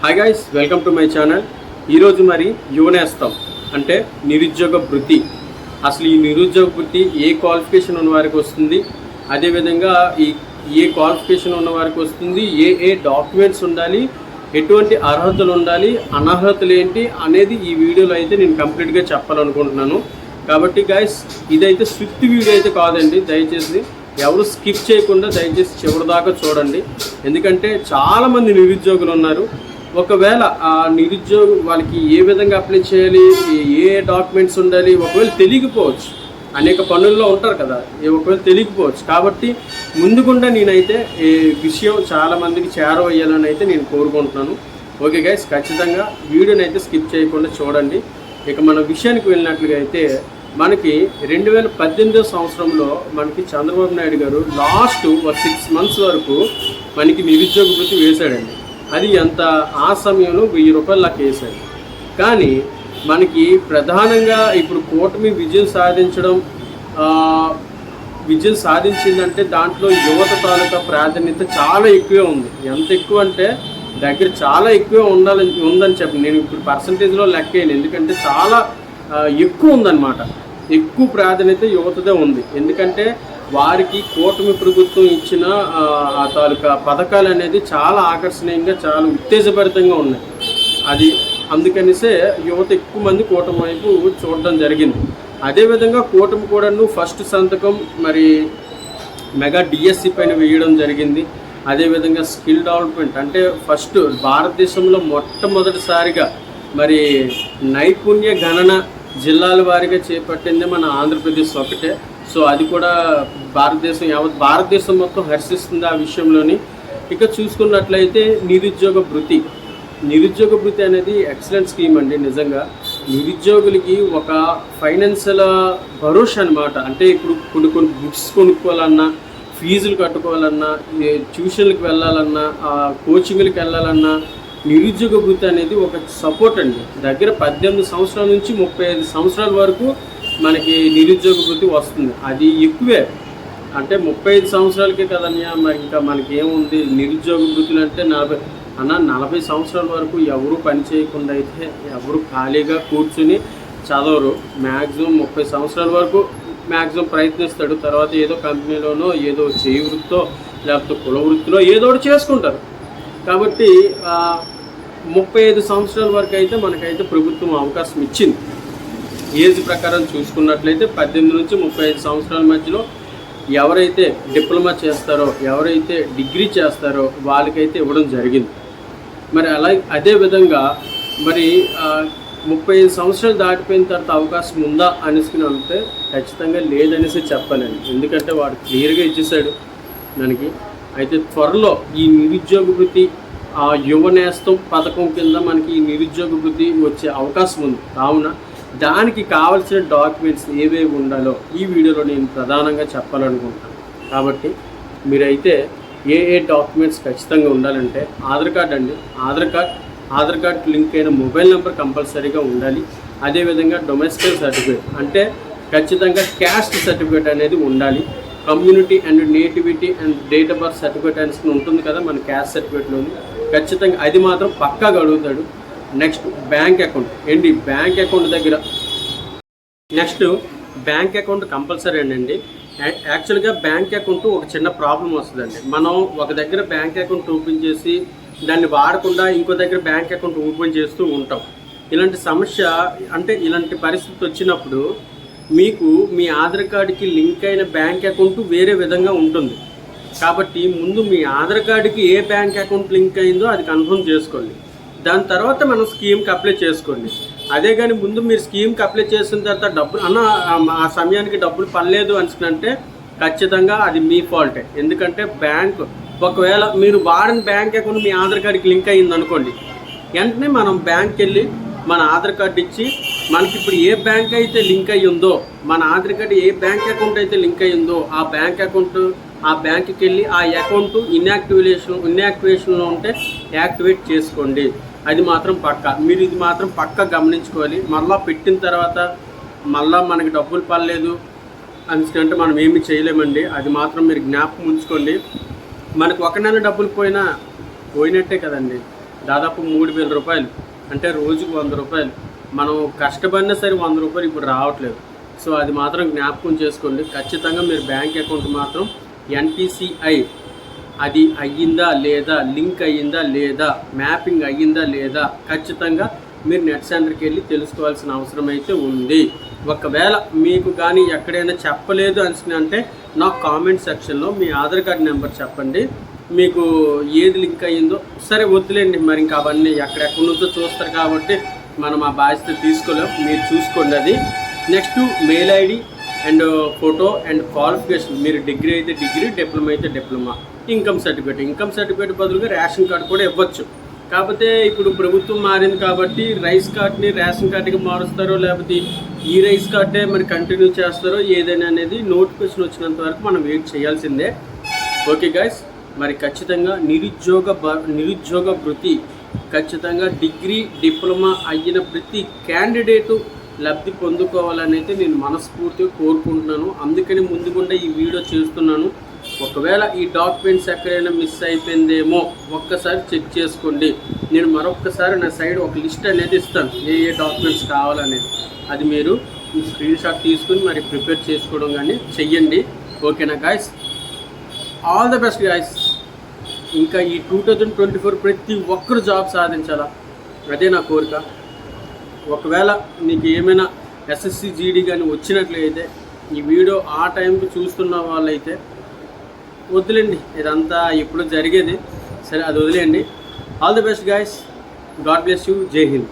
Hi guys, welcome to my channel. ఈరోజు మరి యువనేస్తం అంటే నిరుద్యోగ వృత్తి. అసలు ఈ నిరుద్యోగ వృత్తి ఏ క్వాలిఫికేషన్ ఉన్న వారికి వస్తుంది, అదేవిధంగా ఏ క్వాలిఫికేషన్ ఉన్న వారికి వస్తుంది, ఏ డాక్యుమెంట్స్ ఉండాలి, ఎటువంటి అర్హతలు ఉండాలి, అనర్హతలు ఏంటి అనేది ఈ వీడియోలో అయితే నేను కంప్లీట్గా చెప్పాలనుకుంటున్నాను. కాబట్టి గైస్, ఇదైతే స్విఫ్ట్ వీడియో అయితే కాదండి. దయచేసి ఎవరు స్కిప్ చేయకుండా దయచేసి చివరిదాకా చూడండి. ఎందుకంటే చాలామంది నిరుద్యోగులు ఉన్నారు. ఒకవేళ ఆ నిరుద్యోగ వాళ్ళకి ఏ విధంగా అప్లై చేయాలి, ఏ డాక్యుమెంట్స్ ఉండాలి, ఒకవేళ తెలియకపోవచ్చు. అనేక పనుల్లో ఉంటారు కదా, ఒకవేళ తెలియకపోవచ్చు. కాబట్టి ముందుకుండా నేనైతే ఈ విషయం చాలామందికి చేరవేయాలని అయితే నేను కోరుకుంటున్నాను. ఓకే గైస్, ఖచ్చితంగా వీడియోని అయితే స్కిప్ చేయకుండా చూడండి. ఇక మన విషయానికి వెళ్ళినట్లుగా అయితే మనకి 2018 సంవత్సరంలో మనకి చంద్రబాబు నాయుడు గారు లాస్ట్ 6 months వరకు మనకి నిరుద్యోగ వృత్తి వేశాడండి. అది ఎంత ఆ సమయంలో 1000 రూపాయలు లెక్క వేశాడు. కానీ మనకి ప్రధానంగా ఇప్పుడు కూటమి విజయం సాధించిందంటే దాంట్లో యువత తాలూకా ప్రాధాన్యత చాలా ఎక్కువే ఉంది. ఎంత ఎక్కువ అంటే దగ్గర చాలా ఎక్కువే ఉందని చెప్పి నేను ఇప్పుడు పర్సంటేజ్లో లెక్కేయను. ఎందుకంటే చాలా ఎక్కువ ఉందన్నమాట. ఎక్కువ ప్రాధాన్యత యువతదే ఉంది. ఎందుకంటే వారికి కూటమి ప్రభుత్వం ఇచ్చిన ఆ తాలూకా పథకాలు అనేది చాలా ఆకర్షణీయంగా, చాలా ఉత్తేజభరితంగా ఉన్నాయి. అది అందుకనిసే యువత ఎక్కువ మంది కూటమి వైపు చూడడం జరిగింది. అదేవిధంగా కూటమి కూడాను ఫస్ట్ సంతకం మరి మెగా డిఎస్సి పైన వేయడం జరిగింది. అదేవిధంగా స్కిల్ డెవలప్మెంట్ అంటే ఫస్ట్ భారతదేశంలో మొట్టమొదటిసారిగా మరి నైపుణ్య గణన జిల్లాల వారీగా చేపట్టింది మన ఆంధ్రప్రదేశ్ ఒకటే. సో అది కూడా భారతదేశం మొత్తం హర్షిస్తుంది ఆ విషయంలోని. ఇక చూసుకున్నట్లయితే నిరుద్యోగ భృతి అనేది ఎక్సలెంట్ స్కీమ్ అండి. నిజంగా నిరుద్యోగులకి ఒక ఫైనాన్షియల్ భరోసా అనమాట. అంటే ఇప్పుడు కొన్ని బుక్స్ కొనుక్కోవాలన్నా, ఫీజులు కట్టుకోవాలన్నా, ట్యూషన్లకు వెళ్ళాలన్నా, కోచింగ్లకు వెళ్ళాలన్నా నిరుద్యోగ వృత్తి అనేది ఒక సపోర్ట్ అండి. దగ్గర 18 సంవత్సరాల నుంచి 35 సంవత్సరాల వరకు మనకి నిరుద్యోగ వృత్తి వస్తుంది. అది ఎక్కువే. అంటే 35 సంవత్సరాలకే కదన్యా, మరి ఇంకా మనకి ఏముంది నిరుద్యోగ వృత్తులు అంటే 40 సంవత్సరాల వరకు ఎవరు పని చేయకుండా అయితే ఎవరు ఖాళీగా కూర్చుని చదవరు. మ్యాక్సిమం 30 సంవత్సరాల వరకు మ్యాక్సిమం ప్రయత్నిస్తాడు. తర్వాత ఏదో కంపెనీలోనో ఏదో చేయి వృత్తో లేకపోతే కుల వృత్తిలో ఏదో ఒకటి చేసుకుంటారు. కాబట్టి 35 సంవత్సరాల వరకు అయితే మనకైతే ప్రభుత్వం అవకాశం ఇచ్చింది. ఏజ్ ప్రకారం చూసుకున్నట్లయితే 18 నుంచి 35 సంవత్సరాల మధ్యలో ఎవరైతే డిప్లొమా చేస్తారో, ఎవరైతే డిగ్రీ చేస్తారో వాళ్ళకైతే ఇవ్వడం జరిగింది. మరి అదేవిధంగా మరి 35 సంవత్సరాలు దాటిపోయిన తర్వాత అవకాశం ఉందా అనేసుకుని అంటే ఖచ్చితంగా లేదనేసి చెప్పాలండి. ఎందుకంటే వాడు క్లియర్గా ఇచ్చేసాడు మనకి. అయితే త్వరలో ఈ నిరుద్యోగ వృత్తి యువనేస్తం పథకం కింద మనకి ఈ నిరుద్యోగ వృత్తి వచ్చే అవకాశం ఉంది. కావున దానికి కావాల్సిన డాక్యుమెంట్స్ ఏవేవి ఉండాలో ఈ వీడియోలో నేను ప్రధానంగా చెప్పాలనుకుంటున్నాను. కాబట్టి మీరైతే ఏ డాక్యుమెంట్స్ ఖచ్చితంగా ఉండాలంటే ఆధార్ కార్డ్ అండి. ఆధార్ కార్డ్ లింక్ అయిన మొబైల్ నెంబర్ కంపల్సరీగా ఉండాలి. అదేవిధంగా డొమెస్టిక్ సర్టిఫికేట్ అంటే ఖచ్చితంగా క్యాస్ట్ సర్టిఫికేట్ అనేది ఉండాలి. Community and nativity and date of birth certificate అనేది ఉంటుంది కదా మన క్యాస్ట్ సర్టిఫికేట్లోని. ఖచ్చితంగా అది మాత్రం పక్కాగా అడుగుతాడు. నెక్స్ట్ బ్యాంక్ అకౌంట్ ఏంటి, బ్యాంక్ అకౌంట్ దగ్గర నెక్స్ట్ బ్యాంక్ అకౌంట్ కంపల్సరీ అండి. యాక్చువల్గా బ్యాంక్ అకౌంట్ ఒక చిన్న ప్రాబ్లం వస్తుందండి. మనం ఒక దగ్గర బ్యాంక్ అకౌంట్ ఓపెన్ చేసి దాన్ని వాడకుండా ఇంకో దగ్గర బ్యాంక్ అకౌంట్ ఓపెన్ చేస్తూ ఉంటాం. ఇలాంటి సమస్య అంటే ఇలాంటి పరిస్థితి వచ్చినప్పుడు మీకు మీ ఆధార్ కార్డుకి లింక్ అయిన బ్యాంక్ అకౌంట్ వేరే విధంగా ఉంటుంది. కాబట్టి ముందు మీ ఆధార్ కార్డుకి ఏ బ్యాంక్ అకౌంట్ లింక్ అయిందో అది కన్ఫర్మ్ చేసుకోండి. దాని తర్వాత మనం స్కీమ్కి అప్లై చేసుకోండి. అదే కానీ ముందు మీరు స్కీమ్కి అప్లై చేసిన తర్వాత డబ్బులు ఆ సమయానికి డబ్బులు పడలేదు అంటే ఖచ్చితంగా అది మీ ఫాల్టే. ఎందుకంటే ఒకవేళ మీరు వాడిన బ్యాంక్ అకౌంట్ మీ ఆధార్ కార్డుకి లింక్ అయ్యింది అనుకోండి, వెంటనే మనం బ్యాంక్కి వెళ్ళి మన ఆధార్ కార్డు ఇచ్చి మనకి ఇప్పుడు ఏ బ్యాంక్ అయితే లింక్ అయ్యి ఉందో, మన ఆధార్ కార్డు ఏ బ్యాంక్ అకౌంట్ అయితే లింక్ అయ్యిందో ఆ బ్యాంక్కి వెళ్ళి ఆ అకౌంట్ ఇన్యాక్టివేషన్లో ఉంటే యాక్టివేట్ చేసుకోండి. అది మాత్రం మీరు ఇది మాత్రం గమనించుకోవాలి. మళ్ళీ పెట్టిన తర్వాత మళ్ళీ మనకి డబ్బులు పడలేదు అందుకంటే మనం ఏమీ చేయలేమండి. అది మాత్రం మీరు జ్ఞాపకం ఉంచుకోండి. మనకు ఒక నెల డబ్బులు పోయినట్టే కదండి. దాదాపు 3,000 రూపాయలు, అంటే రోజుకు 100 రూపాయలు. మనం కష్టపడినా సరే 100 రూపాయలు ఇప్పుడు రావట్లేదు. సో అది మాత్రం జ్ఞాపకం చేసుకోండి. ఖచ్చితంగా మీరు బ్యాంక్ అకౌంట్ మాత్రం NPCI అది అయ్యిందా లేదా, లింక్ అయ్యిందా లేదా, మ్యాపింగ్ అయ్యిందా లేదా, ఖచ్చితంగా మీరు నెట్ సెంటర్కి వెళ్ళి తెలుసుకోవాల్సిన అవసరం అయితే ఉంది. ఒకవేళ మీకు కానీ ఎక్కడైనా చెప్పలేదు అని అంటే నాకు కామెంట్ సెక్షన్లో మీ ఆధార్ కార్డ్ నెంబర్ చెప్పండి, మీకు ఏది లింక్ అయ్యిందో. సరే వద్దులేండి, మరి ఇంకా అవన్నీ ఎక్కడెక్కడి నుంచో చూస్తారు కాబట్టి మనం ఆ బాధ్యత తీసుకోలేం, మీరు చూసుకోండి. అది next mail ID and photo and qualification, మీరు డిగ్రీ అయితే డిగ్రీ, డిప్లొమా అయితే డిప్లొమా, ఇన్కమ్ సర్టిఫికేట్ బదులుగా రేషన్ కార్డు కూడా ఇవ్వచ్చు. కాకపోతే ఇప్పుడు ప్రభుత్వం మారింది కాబట్టి రైస్ కార్డ్ని రేషన్ కార్డుకి మారుస్తారో లేకపోతే ఈ రైస్ కార్డే మరి కంటిన్యూ చేస్తారో ఏదైనా అనేది నోటిఫికేషన్ వచ్చినంత వరకు మనం వెయిట్ చేయాల్సిందే. ఓకే గైస్, మరి ఖచ్చితంగా నిరుద్యోగ భృతి ఖచ్చితంగా డిగ్రీ డిప్లొమా అయిన ప్రతి క్యాండిడేటు లబ్ధి పొందుకోవాలని అయితే నేను మనస్ఫూర్తిగా కోరుకుంటున్నాను. అందుకని ముందుకుండా ఈ వీడియో చేస్తున్నాను. ఒకవేళ ఈ డాక్యుమెంట్స్ ఎక్కడైనా మిస్ అయిపోయిందేమో ఒక్కసారి చెక్ చేసుకోండి. నేను మరొక్కసారి నా సైడ్ ఒక లిస్ట్ అనేది ఇస్తాను, ఏ డాక్యుమెంట్స్ కావాలనేది. అది మీరు స్క్రీన్ షాట్ తీసుకుని మరి ప్రిపేర్ చేసుకోవడం కానీ చెయ్యండి. ఓకేనా guys, all the best guys. ఇంకా ఈ 2024 ప్రతి ఒక్కరు జాబ్ సాధించాలా, అదే నా కోరిక. ఒకవేళ నీకు ఏమైనా SSC GD కానీ వచ్చినట్లయితే ఈ వీడియో ఆ టైంకి చూస్తున్న వాళ్ళైతే వదిలేండి, ఇదంతా ఎప్పుడు జరిగేది. సరే అది వదిలేయండి. All the best guys, God bless you, జై హింద్.